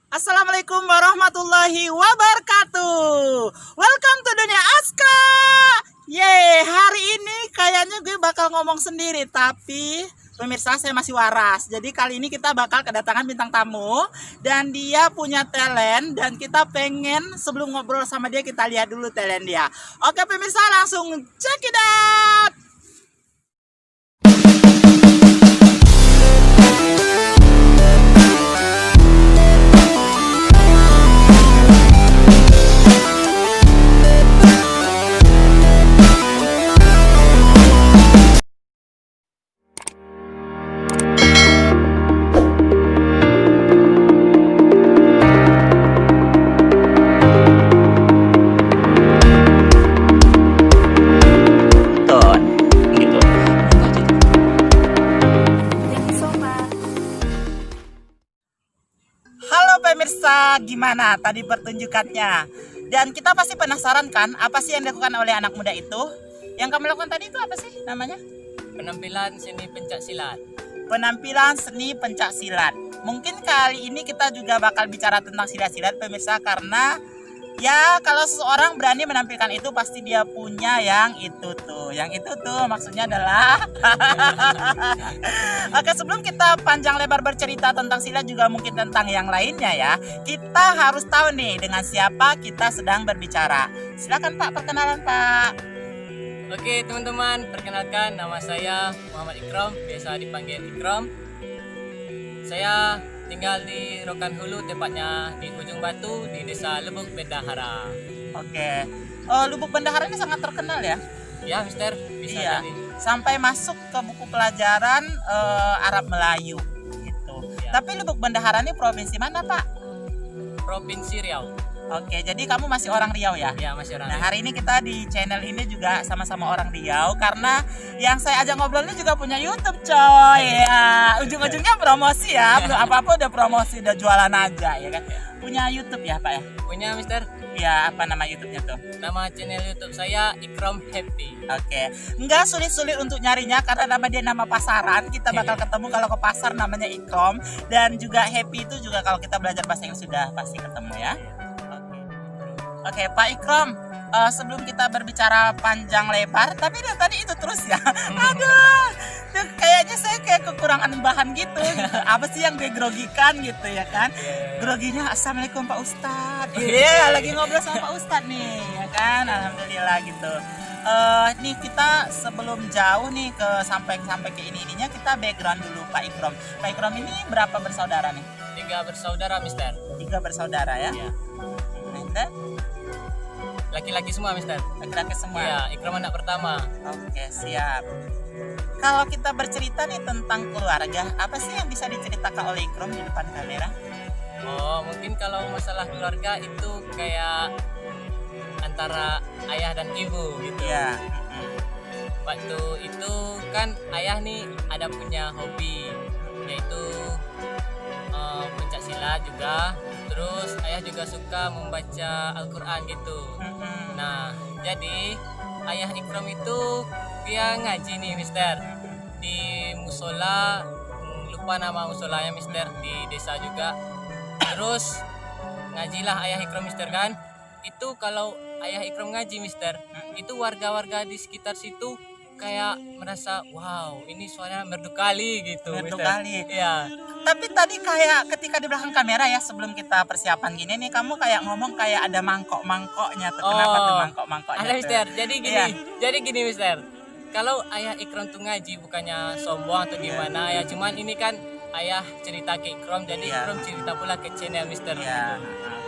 Assalamualaikum warahmatullahi wabarakatuh. Welcome to dunia Aska. Yeay, hari ini kayaknya gue bakal ngomong sendiri, tapi pemirsa saya masih waras. Jadi kali ini kita bakal kedatangan bintang tamu dan dia punya talent dan kita pengen sebelum ngobrol sama dia kita lihat dulu talent dia. Oke pemirsa, langsung check it out. Gitu. Halo pemirsa, gimana tadi pertunjukannya? Dan kita pasti penasaran kan, apa sih yang dilakukan oleh anak muda itu? Yang kamu lakukan tadi itu apa sih namanya? Penampilan seni pencak silat. Penampilan seni pencak silat. Mungkin kali ini kita juga bakal bicara tentang silat-silat pemirsa, karena ya kalau seseorang berani menampilkan itu pasti dia punya yang itu tuh. Yang itu tuh maksudnya adalah Oke, sebelum kita panjang lebar bercerita tentang silat juga mungkin tentang yang lainnya ya, kita harus tahu nih dengan siapa kita sedang berbicara. Silakan Pak, perkenalan Pak. Oke teman-teman, perkenalkan nama saya Muhammad Ikram, biasa dipanggil Ikram. Saya tinggal di Rokan Hulu, tepatnya di Ujung Batu di Desa Lubuk Bendahara. Oke. Lubuk Bendahara ini sangat terkenal ya. Ya, Mister, bisa Iya. jadi. Sampai masuk ke buku pelajaran Arab Melayu gitu. Ya. Tapi Lubuk Bendahara ini provinsi mana, Pak? Provinsi Riau. Oke, jadi kamu masih orang Riau ya? Ya, masih orang Nah, Riau. hari ini kita di channel ini juga sama-sama orang Riau karena yang saya ajak ngobrol ini juga punya YouTube, coy. Ya, ujung-ujungnya promosi ya. Belum apa-apa udah promosi, udah jualan aja ya kan. Punya YouTube ya, Pak ya? Punya Mister, Ya, apa nama YouTube-nya tuh? nama channel YouTube saya Ikram Happy. Oke, nggak sulit-sulit untuk nyarinya karena nama dia nama pasaran. Kita bakal ketemu kalau ke pasar namanya Ikrom, dan juga Happy itu juga kalau kita belajar bahasa Inggris sudah pasti ketemu ya. Oke, Pak Ikrom, sebelum kita berbicara panjang lebar, tapi dari tadi itu terus ya. Aduh, tuh kayaknya saya kayak kekurangan bahan gitu. Apa sih yang digrogikan gitu ya kan? Groginya Assalamualaikum Pak Ustadz. Iya, lagi ngobrol sama Pak Ustadz nih, ya kan? Alhamdulillah gitu. Nih kita sebelum jauh nih ke sampai ke ininya kita background dulu Pak Ikrom. Pak Ikrom ini berapa bersaudara nih? 3 bersaudara Mister. 3 bersaudara ya. Ya. Dan Laki-laki semua Mister. laki-laki semua. Ya, Ikram anak pertama. Oke, siap. Kalau kita bercerita nih tentang keluarga, apa sih yang bisa diceritakan oleh Ikrom di depan kamera? Oh, mungkin kalau masalah keluarga itu kayak antara ayah dan ibu gitu. Iya. Waktu itu kan ayah nih ada punya hobi, yaitu pencak silat juga. Terus ayah juga suka membaca Al-Quran gitu. Nah, jadi ayah Ikram itu dia ngaji nih Mister di musola, lupa nama musolanya Mister, di desa juga. Terus ngajilah ayah Ikram Mister kan. Itu kalau ayah Ikram ngaji Mister, itu warga-warga di sekitar situ kayak merasa wow, ini suaranya merdu kali gitu Merdu Mister. kali. Iya. Tapi tadi kayak ketika di belakang kamera ya, sebelum kita persiapan gini nih, kamu kayak ngomong kayak ada mangkok-mangkoknya tuh. Kenapa tuh mangkok-mangkoknya Ada tuh? Mister. Jadi gini, Iya. jadi gini Mister. Kalau ayah Ikram tuh ngaji bukannya sombong atau gimana ya, cuman ini kan ayah cerita ke Ikram, jadi Iya. Ikram cerita pula ke channel Mister. Iya.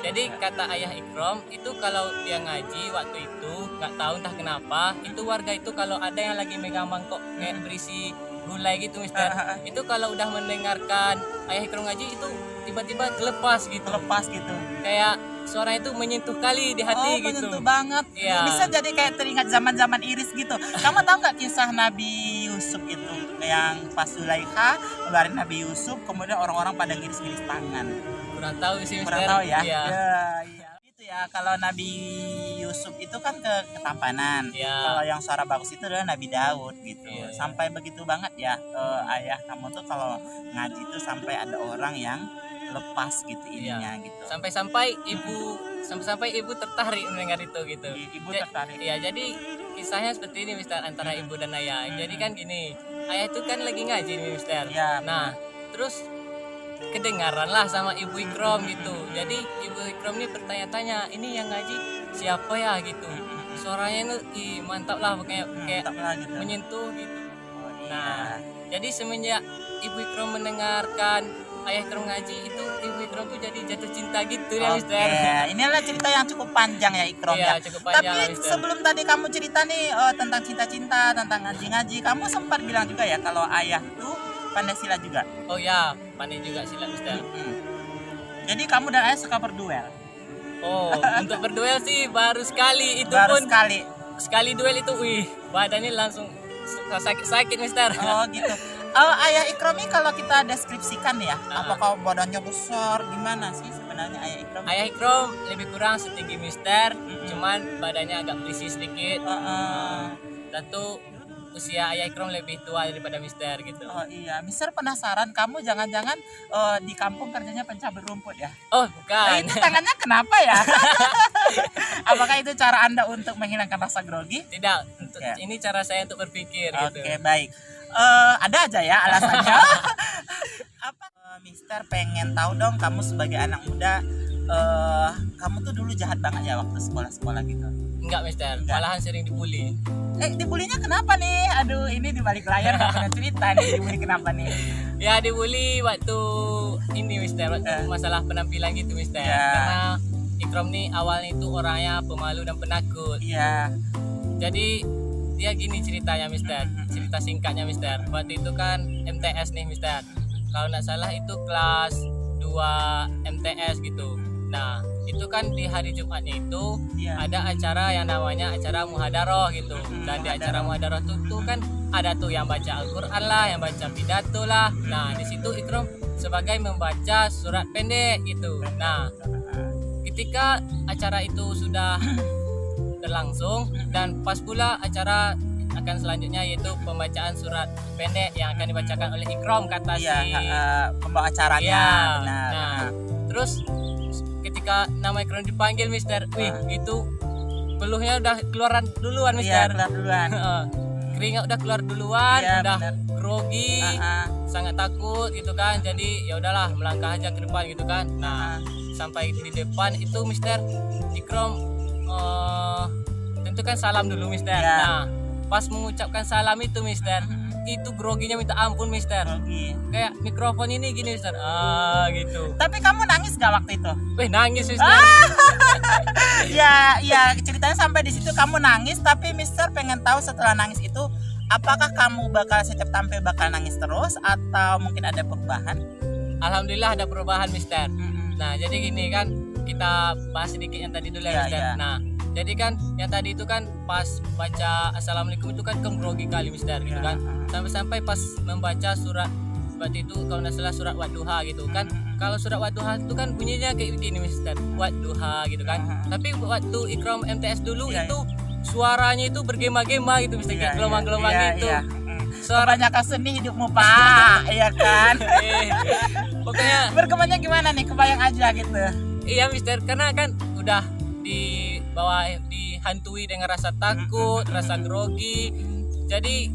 Jadi kata ayah Ikram itu kalau dia ngaji waktu itu nggak tahu entah kenapa itu warga itu kalau ada yang lagi megang mangkok kayak berisi gulai gitu Mister, itu kalau udah mendengarkan ayah Ikram ngaji itu tiba-tiba lepas gitu, Lepas gitu. kayak suara itu menyentuh kali di hati gitu. Menyentuh banget. Iya. Bisa jadi kayak teringat zaman-zaman Iris gitu. Kamu tahu nggak kisah Nabi Yusuf itu yang pas Zulaikha ngeluarin Nabi Yusuf, kemudian orang-orang pada ngiris-ngiris tangan. Kurang tahu sih Mister. Kurang tahu ya? Iya. Iya. Itu ya, kalau Nabi Yusuf itu kan ke Ketampanan. Iya. Kalau yang suara bagus itu adalah Nabi Daud gitu. Iya. Sampai begitu banget ya, ayah kamu tuh kalau ngaji tuh sampai ada orang yang lepas gitu ininya gitu. Sampai-sampai ibu tertarik mendengar itu gitu. Ibu tertarik. Iya, jadi kisahnya seperti ini Mister, antara ibu dan ayah. Jadi kan gini, ayah itu kan lagi ngaji nih Mister. Iya, Nah, terus kedengaran lah sama ibu Ikrom gitu. Jadi ibu Ikrom ini bertanya-tanya, ini yang ngaji siapa ya gitu. Suaranya itu mantap lah, kayak mantap lah gitu. menyentuh gitu. Oh, iya. Nah, jadi semenjak ibu Ikrom mendengarkan ayah Ikrom ngaji itu, ibu Ikrom tuh jadi jatuh cinta gitu ya Oke, Mister. inilah cerita yang cukup panjang ya Ikrom Iya, ya. cukup panjang lah, Tapi Mister. sebelum tadi kamu cerita nih tentang cinta-cinta, tentang ngaji-ngaji, kamu sempat bilang juga ya kalau ayah tuh pandai silat juga. Oh ya, pandai juga silat Mister. Jadi kamu dan ayah suka berduel. Oh, untuk berduel sih baru sekali, itu Baru pun sekali. duel itu, wih, badannya langsung sakit Mister. Oh gitu. Ayah Ikrom ini kalau kita deskripsikan ya, apakah badannya besar, gimana sih sebenarnya ayah Ikrom? Ayah Ikrom lebih kurang setinggi Mister, cuman badannya agak berisi sedikit. Tentu usia ayah Ikrom lebih tua daripada Mister gitu. Oh iya, Mister penasaran kamu jangan-jangan di kampung kerjanya pencabut rumput ya? Oh, bukan. Itu tangannya kenapa ya? Apakah itu cara Anda untuk menghilangkan rasa grogi? Tidak, Ya. ini cara saya untuk berpikir gitu. Oke, baik. Ada aja ya alasannya. Apa Mister pengen tahu dong, kamu sebagai anak muda kamu tuh dulu jahat banget ya waktu sekolah-sekolah gitu? Enggak Mister, Enggak. malahan sering dibully. Dibulinya kenapa nih? Aduh, ini di balik layar nggak pernah cerita nih, dibully kenapa nih? Ya dibully waktu ini Mister, waktu masalah penampilan gitu Mister. Ya. Karena Ikrom nih awalnya itu orangnya pemalu dan penakut. Iya. Jadi dia gini ceritanya Mister, cerita singkatnya Mister. Waktu itu kan MTS nih Mister. Kalau nggak salah itu kelas 2 MTS gitu. Nah, itu kan di hari Jumatnya itu Iya. ada acara yang namanya acara muhadaroh gitu. Dan di acara muhadaroh itu kan ada tuh yang baca Al-Qur'an lah, yang baca pidato lah. Nah, di situ Ikrom sebagai membaca surat pendek gitu. Nah, ketika acara itu sudah berlangsung dan pas pula acara akan selanjutnya yaitu pembacaan surat pendek yang akan dibacakan oleh Ikrom kata Iya, si pembawa acaranya, Iya. benar. Nah, terus ketika nama Ikrom dipanggil Mister, wih itu peluhnya udah keluaran duluan Iya, Mister. keluar duluan. Keringat udah keluar duluan, Iya, udah benar. grogi, sangat takut gitu kan. Jadi ya udahlah melangkah aja ke depan gitu kan. Nah, sampai di depan itu Mister Ikrom tentu kan salam dulu Mister. Iya. Nah, pas mengucapkan salam itu Mister, itu groginya minta ampun Mister. Grogi. Kayak mikrofon ini gini Mister. Gitu. Tapi kamu nangis gak waktu itu? Wih, nangis Mister. Ya, ceritanya sampai di situ kamu nangis, tapi Mister pengen tahu setelah nangis itu apakah kamu bakal setiap tampil bakal nangis terus atau mungkin ada perubahan? Alhamdulillah ada perubahan Mister. Nah, jadi gini kan, kita bahas sedikit yang tadi dulu ya Iya, Mister. iya. Nah, jadi kan yang tadi itu kan pas baca Assalamualaikum itu kan grogi kali Mister gitu kan. Sampai-sampai pas membaca surat seperti itu, kalau nggak salah surat Wadduha gitu kan. Kalau surat Wadduha itu kan bunyinya kayak begini Mister, Wadduha gitu kan. Tapi waktu Ikrom MTS dulu Iya, itu suaranya itu bergema-gema gitu Mister, kayak gelombang-gelombang gitu. Suaranya kau seni hidupmu Pak, iya kan? Pokoknya Bergemanya gimana nih? Kebayang aja gitu. iya Mister, karena kan udah di bawah dihantui dengan rasa takut, rasa grogi. Jadi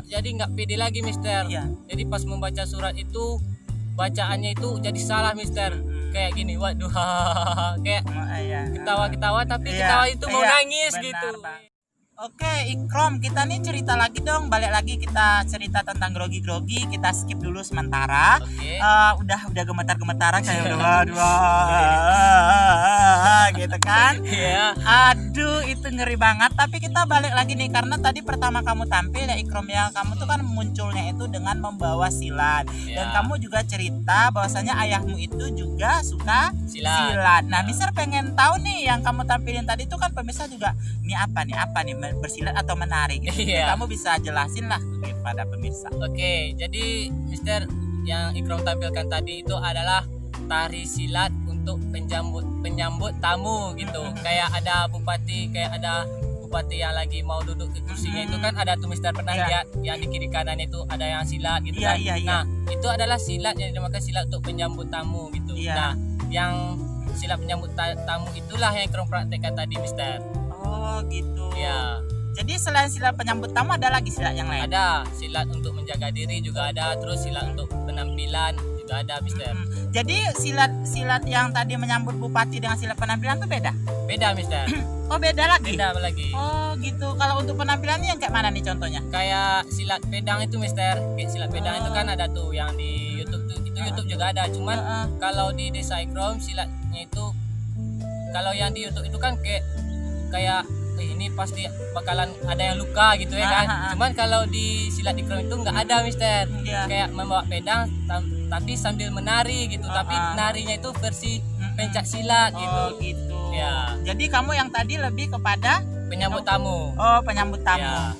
jadi nggak pede lagi Mister. Iya. Jadi pas membaca surat itu bacaannya itu jadi salah Mister. Kayak gini, waduh, kayak ketawa-ketawa tapi ketawa itu mau nangis benar, gitu. Bang. Oke, Ikrom, kita nih cerita lagi dong, balik lagi kita cerita tentang grogi-grogi, kita skip dulu sementara. Oke. Udah gemetar-gemetaran kayak udah waduh, gitu kan. Iya. Aduh, itu ngeri banget. Tapi kita balik lagi nih karena tadi pertama kamu tampil ya Ikrom ya, kamu tuh kan munculnya itu dengan membawa silat. Dan Ya. kamu juga cerita bahwasanya ayahmu itu juga suka Silat. Nah, Mister pengen tahu nih yang kamu tampilin tadi itu kan pemirsa juga ini apa nih bersilat atau menari gitu. Jadi Iya. kamu bisa jelasin lah kepada pemirsa. Oke, jadi Mister yang Ikrom tampilkan tadi itu adalah tari silat untuk penyambut tamu gitu. Kayak ada bupati bupati yang lagi mau duduk di kursinya itu kan ada tuh Mister, pernah Iya. lihat yang di kiri kanan itu ada yang silat gitu Iya, kan. iya, iya. Nah, itu adalah silat yang dinamakan silat untuk penyambut tamu gitu. Iya. Nah, yang silat penyambut tamu itulah yang Ikrom praktekkan tadi Mister. Oh gitu. Ya, Jadi selain silat penyambut tamu ada lagi silat yang lain? ada silat untuk menjaga diri juga ada, terus silat untuk penampilan juga ada Mister. Jadi silat yang tadi menyambut bupati dengan silat penampilan tuh beda? Beda Mister. Oh beda lagi? Beda lagi. Oh gitu. Kalau untuk penampilannya yang kayak mana nih contohnya? Kayak silat pedang itu Mister. Kayak silat pedang itu kan ada tuh yang di YouTube tuh. Itu YouTube juga ada. Cuman Heeh. kalau di desa Ikrom silatnya itu, kalau yang di YouTube itu kan kayak ini pasti bakalan ada yang luka gitu ya kan. Cuman kalau di silat Ikrom itu nggak ada Mister. Iya. Kayak membawa pedang tapi sambil menari gitu. Tapi narinya itu versi pencak silat gitu. Oh gitu. Ya. Jadi kamu yang tadi lebih kepada Penyambut tamu. oh penyambut tamu. Ya.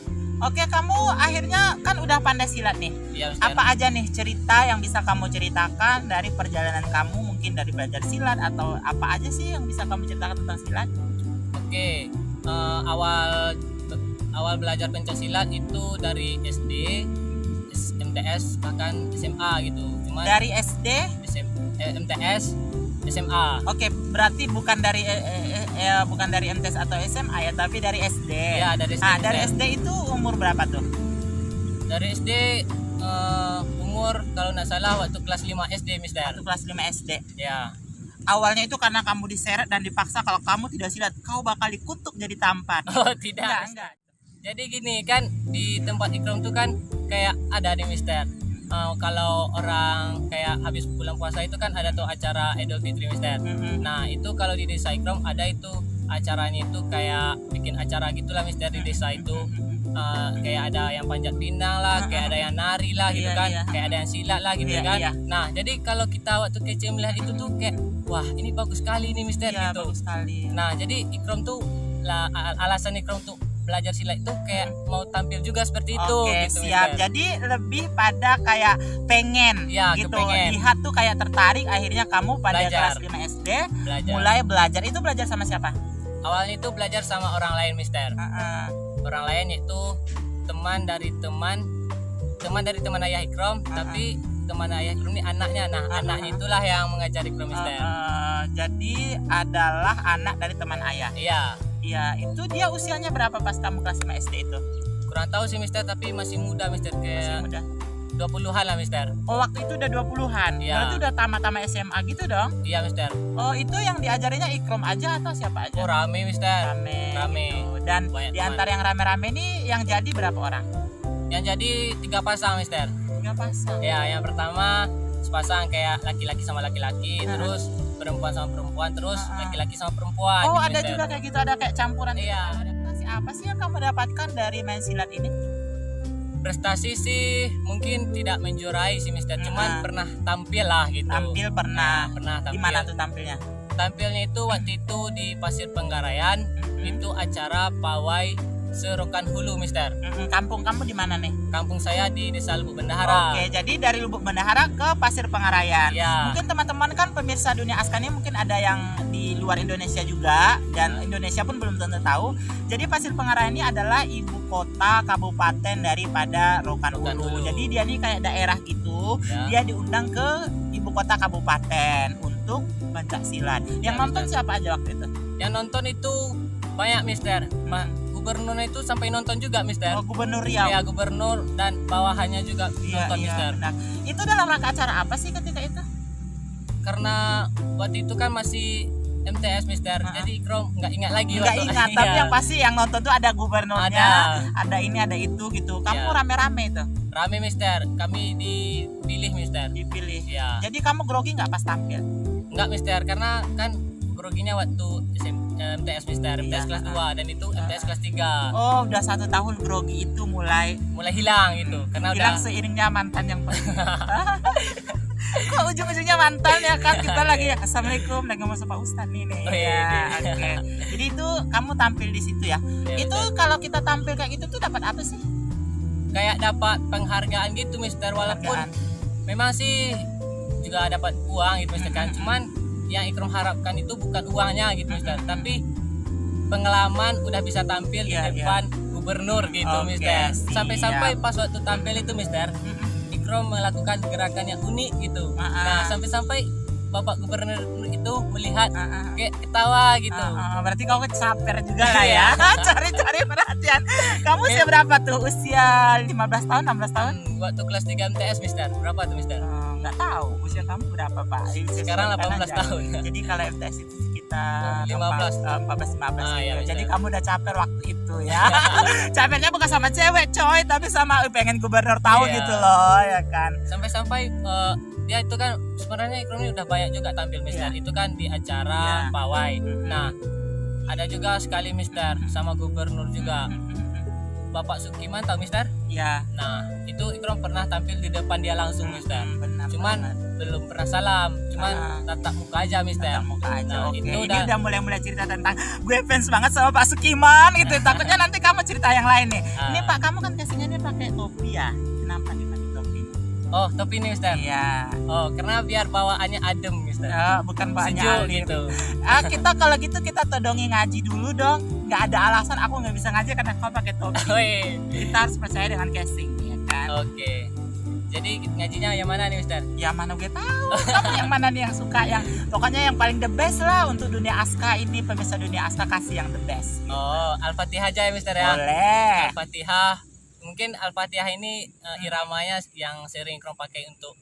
Oke, kamu akhirnya kan udah pandai silat nih. Iya Mister. Apa aja nih cerita yang bisa kamu ceritakan dari perjalanan kamu, mungkin dari belajar silat atau apa aja sih yang bisa kamu ceritakan tentang silat? Oke, awal belajar pencaksilat itu dari SD, MTS bahkan SMA gitu. Cuman Dari SD? MTS, SMA. Oke, berarti bukan dari bukan dari MTS atau SMA ya, tapi dari SD. Iya, dari SD. Nah, dari Mister. SD itu umur berapa tuh? Dari SD umur kalau nggak salah waktu kelas 5 SD Mister. Waktu kelas 5 SD. Ya. Awalnya itu karena kamu diseret dan dipaksa kalau kamu tidak silat, kau bakal dikutuk jadi tampan. Oh tidak. Enggak. Jadi gini kan di tempat Ikrom tuh kan kayak ada nih Mister. Kalau orang kayak habis bulan puasa itu kan ada tuh acara Idul Fitri Mister. Nah itu kalau di desa Ikrom ada itu acaranya itu kayak bikin acara gitulah Mister di desa itu. Kayak ada yang panjat pinang lah, kayak ada yang nari lah gitu Iya, kan, iya. kayak ada yang silat lah gitu Iya, kan. iya. Nah jadi kalau kita waktu kecil melihat itu tuh kayak wah ini bagus sekali nih Mister Iya, gitu. bagus sekali. Nah jadi Ikrom tuh lah alasan Ikrom tuh belajar silat itu kayak mau tampil juga seperti itu Oke, gitu siap. Mister. Jadi lebih pada kayak pengen Iya, gitu. kepengen. Lihat tuh kayak tertarik, akhirnya kamu pada Belajar. kelas 5 SD Belajar. mulai belajar. Itu belajar sama siapa? Awalnya itu belajar sama orang lain Mister. Orang lain yaitu teman dari teman ayah Ikrom, tapi teman ayah Ikrom ini anaknya. Nah, anaknya itulah yang mengajari Ikrom Mister. Jadi adalah anak dari teman ayah. Iya. Iya, itu dia usianya berapa pas kamu kelas 5 SD itu? Kurang tahu sih Mister, tapi masih muda Mister, Masih kayak muda. 20-an lah Mister. Oh, waktu itu udah 20-an. Iya. Berarti udah tamat-tamat SMA gitu dong. Iya Mister. Oh, itu yang diajarinya Ikrom aja atau siapa aja? Oh rame Mister. Rame. Gitu. Dan Banyak di teman. antara yang rame-rame nih yang jadi berapa orang? Yang jadi 3 pasang Mister. 3 pasang. Ya, yang pertama sepasang kayak laki-laki sama laki-laki, terus perempuan sama perempuan, terus laki-laki sama perempuan. Oh, gitu, ada Mister. juga kayak gitu, ada kayak campuran. Iya. Adaptasi apa sih yang kamu dapatkan dari main silat ini? Prestasi sih mungkin tidak menjuarai sih Mister, cuman pernah tampil lah gitu. Tampil pernah. Pernah tampil. Di mana tuh tampilnya? Tampilnya itu waktu itu di Pasir Penggarayan, itu acara pawai Serokan Hulu Mister. Kampung kamu di mana nih? Kampung saya di Desa Lubuk Bendahara. Oke, jadi dari Lubuk Bendahara ke Pasir Pengarayan. Iya. Mungkin teman-teman kan pemirsa Dunia Askan ini mungkin ada yang di luar Indonesia juga, dan Indonesia pun belum tentu tahu. Jadi Pasir Pengarayan ini adalah ibu kota kabupaten daripada Rokan Rokan Hulu. Hulu. Jadi dia nih kayak daerah gitu. Ya. Dia diundang ke ibu kota kabupaten untuk pencak silat. Yang nonton siapa aja waktu itu? Yang nonton itu banyak Mister. Gubernur itu sampai nonton juga Mister. Oh, Gubernur Riau. Ya gubernur dan bawahannya juga Iya, nonton iya, Mister. benar. Itu dalam rangka acara apa sih ketika itu? Karena waktu itu kan masih MTS Mister, jadi Ikrom nggak ingat lagi. Nggak waktu- ingat, tapi Iya. yang pasti yang nonton tuh ada gubernurnya, ada ini, ada itu gitu. Kamu Iya. rame-rame itu Rame Mister, kami dipilih Mister. dipilih. Ya, Jadi kamu grogi nggak pas tampil? nggak Mister, karena kan groginya waktu MTS Mister, MTS Iya. kelas 2 dan itu MTS kelas 3 Oh, udah 1 tahun grogi itu mulai mulai hilang gitu, karena hilang udah seiringnya mantan yang kok ujung-ujungnya mantan ya kan, kita lagi ya Assalamualaikum lagi mau sama Ustadz nih Oh, iya, ya. iya. Oke. Jadi itu kamu tampil di situ ya. Ya, Itu Mister. kalau kita tampil kayak gitu tuh dapat apa sih? kayak dapat penghargaan gitu Mister, walaupun Penghargaan. memang sih juga dapat uang gitu Mister kan, cuman yang Ikrom harapkan itu bukan uangnya gitu Mister, tapi pengalaman udah bisa tampil Iya, di depan gubernur gitu, Oke, Mister. siap. Sampai-sampai pas waktu tampil itu, Mister, Ikrom melakukan gerakan yang unik gitu. Nah, sampai-sampai Bapak Gubernur itu melihat kayak ketawa gitu. Berarti kamu caper juga lah Iya. ya. Cari-cari perhatian. Kamu usia berapa tuh? Usia 15 tahun, 16 tahun? Waktu kelas 3 MTS, Mister. Berapa tuh, Mister? Nggak tahu. Usia kamu berapa, Pak? Usia Sekarang sebutkan 18 aja. tahun. Jadi kalau MTS itu sekitar 15. 14-15 Ah, gitu. iya, Jadi Mister. kamu udah caper waktu itu ya. Capernya bukan sama cewek, coy, tapi sama pengen gubernur tahu Iya. gitu loh, ya kan. Sampai-sampai dia itu kan sebenarnya Ikrom ini udah banyak juga tampil, Mister. Iya. Itu kan di acara Iya. pawai. Nah, ada juga sekali, Mister, sama gubernur juga. Bapak Sukiman tahu, Mister? Iya. Nah, itu Ikrom pernah tampil di depan dia langsung, Mister. Benar. Cuman belum pernah salam, cuman Ah. tatap muka aja, Mister. Tatap muka aja. Nah, Oke, itu ini udah- udah mulai cerita tentang gue fans banget sama Pak Sukiman gitu. Takutnya nanti kamu cerita yang lain nih. Ini Pak, kamu kan casingnya dia pakai topi ya. Kenapa nih pakai topi? Oh, topi ini, Mister. Iya. Oh, karena biar bawaannya adem, Mister. Ya, bukan banyak Sejuk gitu. Kita kalau gitu kita todongi ngaji dulu dong. Nggak ada alasan aku nggak bisa ngaji karena kau pakai topi. Woi. Kita harus percaya dengan casing ya kan. Oke. Jadi ngajinya yang mana nih, Mister? Ya mana gue tahu. Kamu yang mana nih yang suka, yang pokoknya yang paling the best lah untuk dunia Aska ini, pemirsa dunia Aska kasih yang the best. Oh, Al-Fatihah aja ya, Mister ya. Boleh. Al-Fatihah. Mungkin Al-Fatihah ini iramanya yang sering Ikrom pakai untuk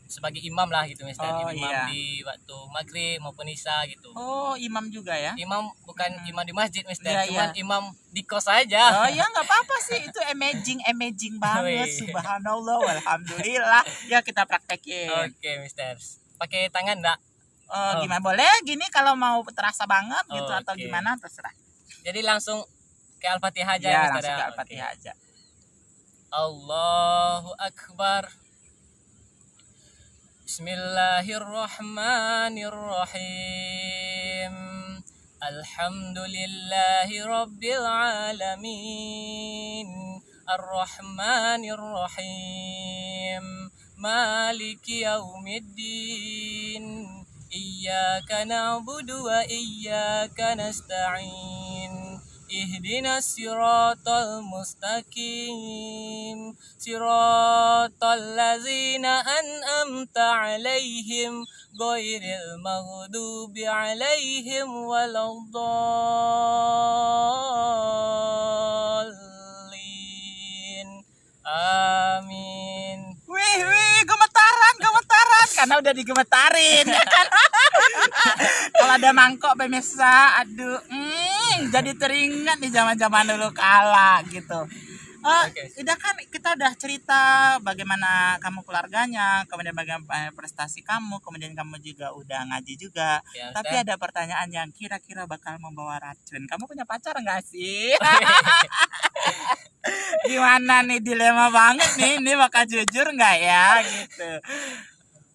sebagai imam lah gitu, Mister. Oh, Imam iya. di waktu maghrib maupun isya gitu. Oh, imam juga ya? Imam bukan imam di masjid, Mister. Iya, Cuman iya. imam di kos aja. Oh ya nggak apa-apa sih, itu amazing banget. Wih. Subhanallah, walhamdulillah. Ya kita praktekin. Oke, Mister. Pakai tangan enggak? Oh. Gimana boleh? Gini kalau mau terasa banget gitu Oh, atau oke. gimana terserah. Jadi langsung ke Al-Fatihah aja Ya, ya, Mister. langsung ke ya? Al-Fatihah Oke. aja. Allahu Akbar. Bismillahirrahmanirrahim. Alhamdulillahi Rabbil Alamin. Ar-Rahmanir-Rahim. Maliki Yaumiddin. Iyyaka na'budu wa iyyaka nasta'in. Ihdinas siratal mustaqim. Siratal ladzina an'amta 'alaihim ghairil maghdubi 'alaihim waladdallin. Amin. Wih, gemetaran karena udah digemetarin ya kan. Kalau ada mangkok pemirsa, aduh, jadi teringat nih zaman-zaman dulu kala gitu. Oke. Udah kan kita udah cerita bagaimana kamu keluarganya, kemudian bagaimana prestasi kamu, kemudian kamu juga udah ngaji juga. Ya, Tapi Mister. ada pertanyaan yang kira-kira bakal membawa racun. Kamu punya pacar nggak sih? Gimana nih, dilema banget nih, ini bakal jujur nggak ya gitu.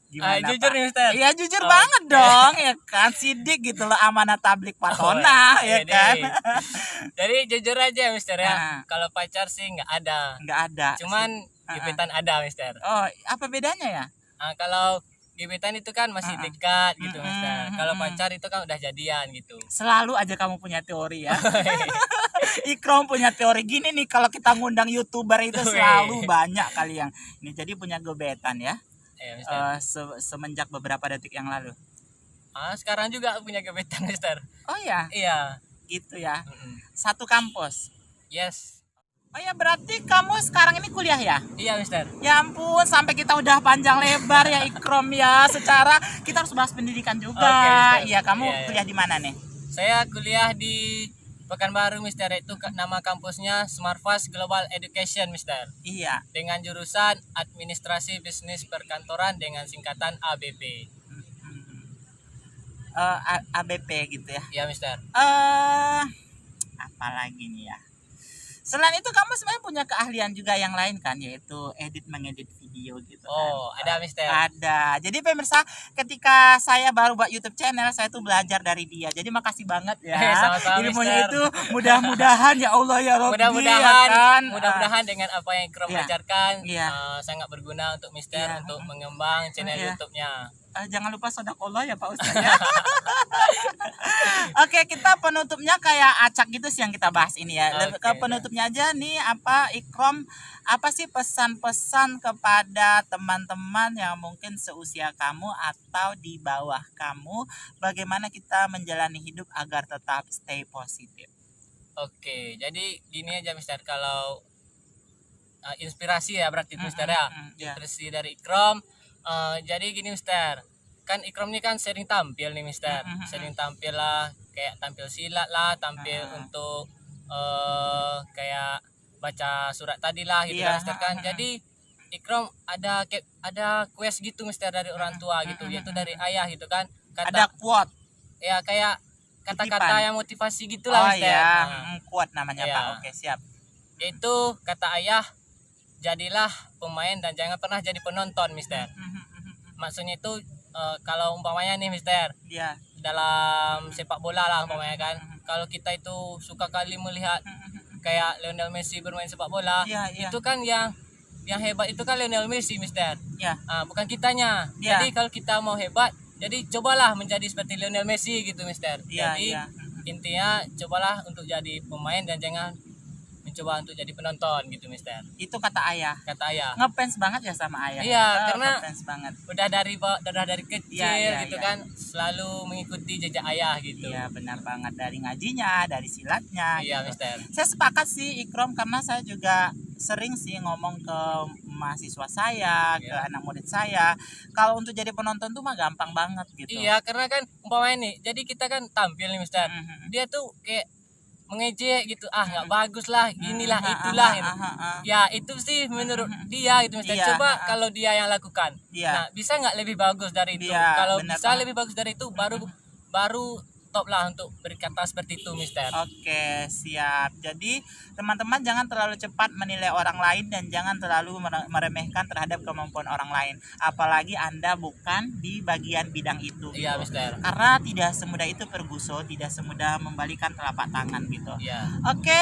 Jujur Pak? nih, Mister. Iya jujur Oh, banget dong ya kan, sidik gitu loh, amanah tablik patona ya Jadi- kan. Jadi jujur aja, Mister ya. Nah. Kalau pacar sih nggak ada. Nggak ada. Cuman gebetan ada, Mister. Oh, apa bedanya ya? Kalau gebetan itu kan masih dekat gitu, Mister. Kalau Mm-mm. pacar itu kan udah jadian gitu. Selalu aja kamu punya teori ya. Ikrom punya teori gini nih, kalau kita ngundang YouTuber itu selalu banyak kali yang ini jadi punya gebetan ya. Ya, Mister. Semenjak beberapa detik yang lalu. Sekarang juga punya gebetan, Mister. Oh ya, Iya. gitu ya. Mm-mm. Satu kampus. Yes. Oh ya, berarti kamu sekarang ini kuliah ya? Iya, Mister. Ya ampun, sampai kita udah panjang lebar ya Ikrom ya. Secara kita harus bahas pendidikan juga. Oke, Mister. Iya, kamu Iya, iya. kuliah di mana nih? Saya kuliah di Pekanbaru, Mister. Itu nama kampusnya Smartfast Global Education, Mister. Iya. Dengan jurusan Administrasi Bisnis Perkantoran dengan singkatan ABP. ABP gitu ya. Iya, Mister. Apa lagi nih ya? Selain itu kamu sebenarnya punya keahlian juga yang lain kan, yaitu mengedit video gitu kan. Oh, ada, Mister. Ada. Jadi pemirsa, ketika saya baru buat YouTube channel, saya tuh belajar dari dia. Jadi makasih banget ya. Sama-sama, Ilmunya Mister. itu mudah-mudahan ya Allah ya Rabbi. Mudah-mudahan ya kan? mudah-mudahan dengan apa yang Ikrom Iya. ajarkan Iya. sangat berguna untuk Mister Iya. untuk mengembang channel Iya. YouTube-nya. jangan lupa sodakolah ya Pak Ustadz ya. Oke, kita penutupnya kayak acak gitu sih yang kita bahas ini ya. Ke Oke, penutupnya aja nih, apa Ikrom, apa sih pesan-pesan kepada teman-teman yang mungkin seusia kamu atau di bawah kamu, bagaimana kita menjalani hidup agar tetap stay positif? Oke, jadi gini aja Mister, kalau inspirasi ya berarti Mister ya. Ya. Inspirasi dari Ikrom. Jadi gini Mister, kan Ikrom ini kan sering tampil nih Mister, sering tampil lah, kayak tampil silat lah, tampil untuk kayak baca surat tadi lah gitu Iya, kan Mister kan. Jadi Ikrom ada quest gitu Mister dari orang tua gitu, yaitu dari ayah gitu kan. Ada quote. Ya kayak kata-kata Titipan. yang motivasi gitulah Oh Mister. ya, Nah, quote namanya Iya. Pak. Oke, siap. itu kata ayah, jadilah pemain dan jangan pernah jadi penonton Mister. Maksudnya itu kalau umpamanya nih Mister, Iya. dalam sepak bola lah umpamanya kan, kalau kita itu suka kali melihat kayak Lionel Messi bermain sepak bola, Iya, iya. itu kan yang hebat itu kan Lionel Messi Mister. Iya. Bukan kitanya. Iya. Jadi kalau kita mau hebat, jadi cobalah menjadi seperti Lionel Messi gitu Mister. Iya, Jadi iya. intinya cobalah untuk jadi pemain dan jangan mencoba untuk jadi penonton gitu Mister. Itu kata ayah. Kata ayah. Ngefans banget ya sama ayah. Iya, Oh, karena ngefans banget. Udah dari kecil Iya, iya, gitu iya. kan, selalu mengikuti jejak ayah gitu. Iya, benar banget, dari ngajinya, dari silatnya. Iya, gitu. Mister. Saya sepakat sih Ikrom, karena saya juga sering sih ngomong ke mahasiswa saya, ke Iya. anak murid saya, kalau untuk jadi penonton tuh mah gampang banget gitu. Iya, karena kan umpamanya nih, jadi kita kan tampil nih Mister. Mhm. Dia tuh kayak mengejek gitu, nggak bagus lah, inilah Mhm, itulah gitu. ah. Ya itu sih menurut dia gitu Mister. Iya, Coba kalau dia yang lakukan. Iya. Nah, bisa nggak lebih bagus dari itu? Iya, Kalau benar bisa banget. lebih bagus dari itu, baru top lah untuk berkata seperti itu Mister. Oke, siap. Jadi teman-teman jangan terlalu cepat menilai orang lain dan jangan terlalu meremehkan terhadap kemampuan orang lain. Apalagi Anda bukan di bagian bidang itu. Iya gitu. Mister. Karena tidak semudah itu Ferguson, tidak semudah membalikan telapak tangan gitu. Iya. Oke,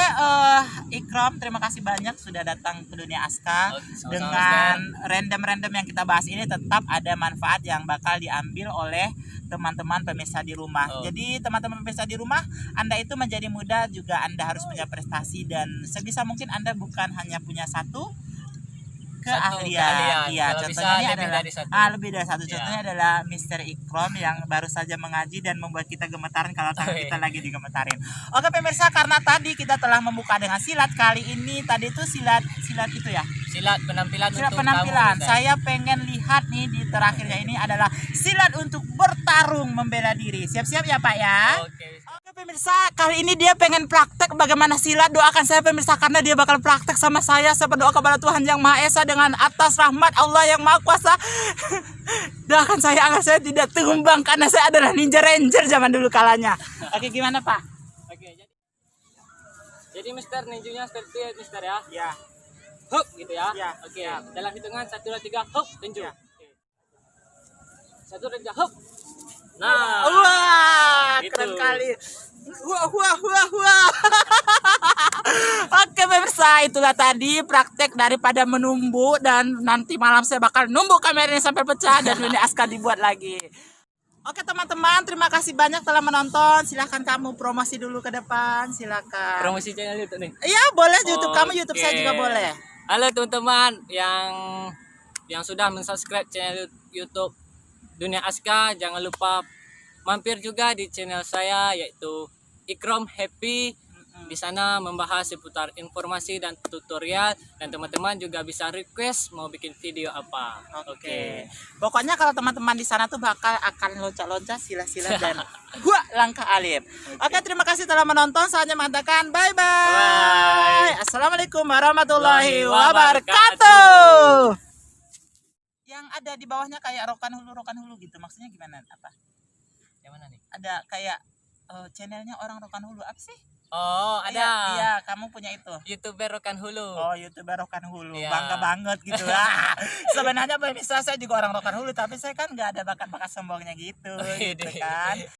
Ikram, terima kasih banyak sudah datang ke dunia Aska. Oke, sama-sama, Dengan random-random yang kita bahas ini tetap ada manfaat yang bakal diambil oleh teman-teman pemirsa di rumah. Oh. Jadi teman-teman pemirsa di rumah, Anda itu menjadi muda juga Anda harus punya prestasi, dan sebisa mungkin Anda bukan hanya punya satu keahlian. Iya, Kalau bisa contohnya ini lebih adalah dari satu. lebih dari satu. Iya. Contohnya adalah Mr. Ikrom yang baru saja mengaji dan membuat kita gemetaran kalau tangan Oke. kita lagi digemetarin. Oke pemirsa, karena tadi kita telah membuka dengan silat, kali ini tadi itu silat itu ya. Silat penampilan Silat untuk penampilan. tamu, Mister. Saya pengen lihat nih di terakhirnya ini adalah silat untuk bertarung membela diri. Siap-siap ya Pak ya. Oke. Oke pemirsa, kali ini dia pengen praktek bagaimana silat. Doakan saya pemirsa, karena dia bakal praktek sama saya. Saya berdoa kepada Tuhan Yang Maha Esa dengan atas rahmat Allah yang Maha Kuasa. Doakan saya agar saya tidak tumbang, karena saya adalah ninja ranger zaman dulu kalanya. Oke, gimana Pak? Oke, jadi Mister ninjunya seperti itu Mister ya. Ya. Hup gitu ya. Ya, Oke. siap. Dalam hitungan 1 2 3 hup tinju. Ya. Oke. 1 2 3 hup. Nah. Wah, Gitu. keren kali. Wah. Oke pemirsa, itulah tadi praktek daripada menumbuh, dan nanti malam saya bakal numbuk kameranya sampai pecah dan ini Aska dibuat lagi. Oke teman-teman, terima kasih banyak telah menonton. Silahkan kamu promosi dulu ke depan, silakan. Promosi channel YouTube nih. Iya boleh, YouTube kamu, YouTube saya Oke. juga boleh. Halo teman-teman yang sudah mensubscribe channel YouTube Dunia Aska, jangan lupa mampir juga di channel saya yaitu Ikrom Happy. Di sana membahas seputar informasi dan tutorial, dan teman-teman juga bisa request mau bikin video apa. Oke. Pokoknya kalau teman-teman di sana tuh bakal akan loncat-loncat, sila-sila dan langkah alif. Oke, terima kasih telah menonton. Saatnya mengatakan bye-bye. Bye. Assalamualaikum warahmatullahi Wabarakatuh. wabarakatuh. Yang ada di bawahnya kayak rokan hulu gitu. Maksudnya gimana? Apa? Yang mana nih? Ada kayak channelnya orang rokan hulu. Apa sih? Oh, Iya, ada. iya, kamu punya itu. YouTuber Rokan Hulu. Oh, YouTuber Rokan Hulu. Iya. Bangga banget gitu. Sebenarnya pemirsa saya juga orang Rokan Hulu, tapi saya kan nggak ada bakat-bakat sombongnya gitu, gitu Wih, kan.